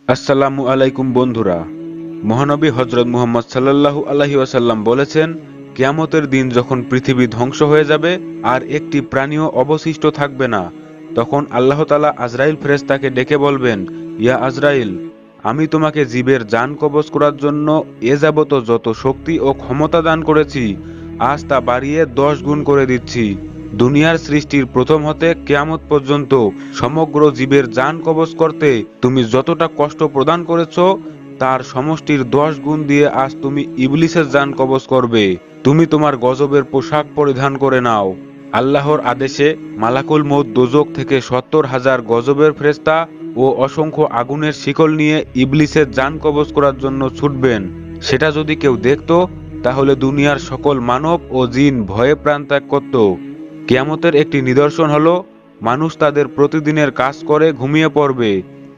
আসসালামু আলাইকুম বন্ধুরা। মহানবী হযরত মুহাম্মদ সাল্লাল্লাহু আলাইহি ওয়াসাল্লাম বলেছেন, কিয়ামতের দিন যখন পৃথিবী ধ্বংস হয়ে যাবে আর একটি প্রাণীও অবশিষ্ট থাকবে না, তখন আল্লাহ তাআলা আজরাইল ফেরেশতাকে ডেকে বলবেন, ইয়া আজরাইল, আমি তোমাকে জীবের জান কবজ করার জন্য এ যাবত যত শক্তি ও ক্ষমতা দান করেছি, আজ তা বাড়িয়ে 10 গুণ করে দিচ্ছি। দুনিয়ার সৃষ্টির প্রথম হতে কিয়ামত পর্যন্ত সমগ্র জীবের জান কবজ করতে তুমি যতটা কষ্ট প্রদান করেছ, তার সমষ্টির 10 গুণ দিয়ে আজ তুমি ইবলিসের জান কবজ করবে। তুমি তোমার গজবের পোশাক পরিধান করে নাও। আল্লাহর আদেশে মালাকুল মউত দোজখ থেকে 70,000 গজবের ফেরেশতা ও অসংখ্য আগুনের শিকল নিয়ে ইবলিসের জান কবজ করার জন্য ছুটবেন। সেটা যদি কেউ দেখতো, তাহলে দুনিয়ার সকল মানব ও জিন ভয়ে প্রাণ ত্যাগ করত। কিয়ামতের একটি নিদর্শন হলো, মানুষ তাদের প্রতিদিনের কাজ করে ঘুমিয়ে পড়বে।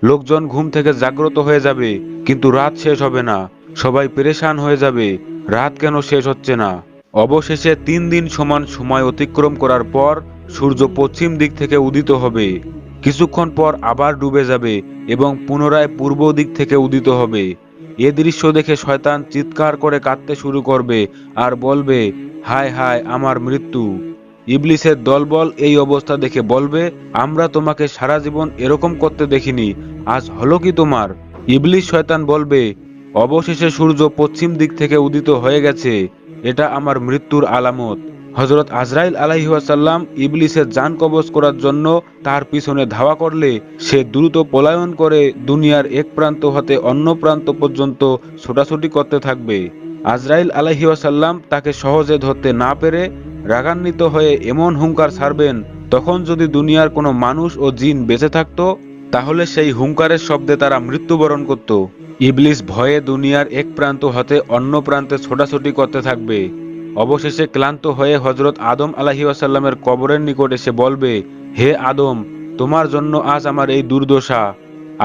লোকজন ঘুম থেকে জাগ্রত হয়ে যাবে, কিন্তু রাত শেষ হবে না। সবাই পেরেশান হয়ে যাবে, রাত কেন শেষ হচ্ছে না। অবশেষে 3 দিন সমান সময় অতিক্রম করার পর সূর্য পশ্চিম দিক থেকে উদিত হবে। কিছুক্ষণ পর আবার ডুবে যাবে এবং পুনরায় পূর্ব দিক থেকে উদিত হবে। এ দৃশ্য দেখে শয়তান চিৎকার করে কাঁদতে শুরু করবে আর বলবে, হায় হায়, আমার মৃত্যু। ইবলিসের দলবল এই অবস্থা দেখে বলবে, আমরা তোমাকে সারা জীবন এরকম করতে দেখিনি, আজ হলো কি তোমার? ইবলিস শয়তান বলবে, অবশেষে সূর্য পশ্চিম দিক থেকে উদিত হয়ে গেছে, এটা আমার মৃত্যুর আলামত। হযরত আজরাইল আলাইহিস সালাম ইবলিসের জান কবজ করার জন্য তার পিছনে ধাওয়া করলে সে দ্রুত পলায়ন করে দুনিয়ার এক প্রান্ত হতে অন্য প্রান্ত পর্যন্ত ছোটাছুটি করতে থাকবে। আজরাইল আলাইহিস সালাম তাকে সহজে ধরতে না পেরে রাগান্বিত হয়ে এমন হুঙ্কার ছাড়বেন, তখন যদি দুনিয়ার কোনো মানুষ ও জিন বেঁচে থাকতো, তাহলে সেই হুঙ্কারের শব্দে তারা মৃত্যুবরণ করত। ইবলিস ভয়ে দুনিয়ার এক প্রান্ত হতে অন্য প্রান্তে ছোটাছুটি করতে থাকবে। অবশেষে ক্লান্ত হয়ে হযরত আদম আলাইহিস সালামের কবরের নিকট এসে বলবে, হে আদম, তোমার জন্য আজ আমার এই দুর্দশা।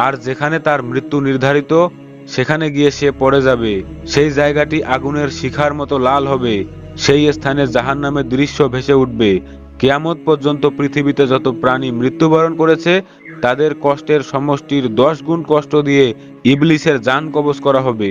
আর যেখানে তার মৃত্যু নির্ধারিত, সেখানে গিয়ে সে পড়ে যাবে। সেই জায়গাটি আগুনের শিখার মতো লাল হবে। সেই স্থানে জাহান্নামের দৃশ্য ভেসে উঠবে। কিয়ামত পর্যন্ত পৃথিবীতে যত প্রাণী মৃত্যুবরণ করেছে, তাদের কষ্টের সমষ্টির 10 গুণ কষ্ট দিয়ে ইবলিসের জান কবজ করা হবে।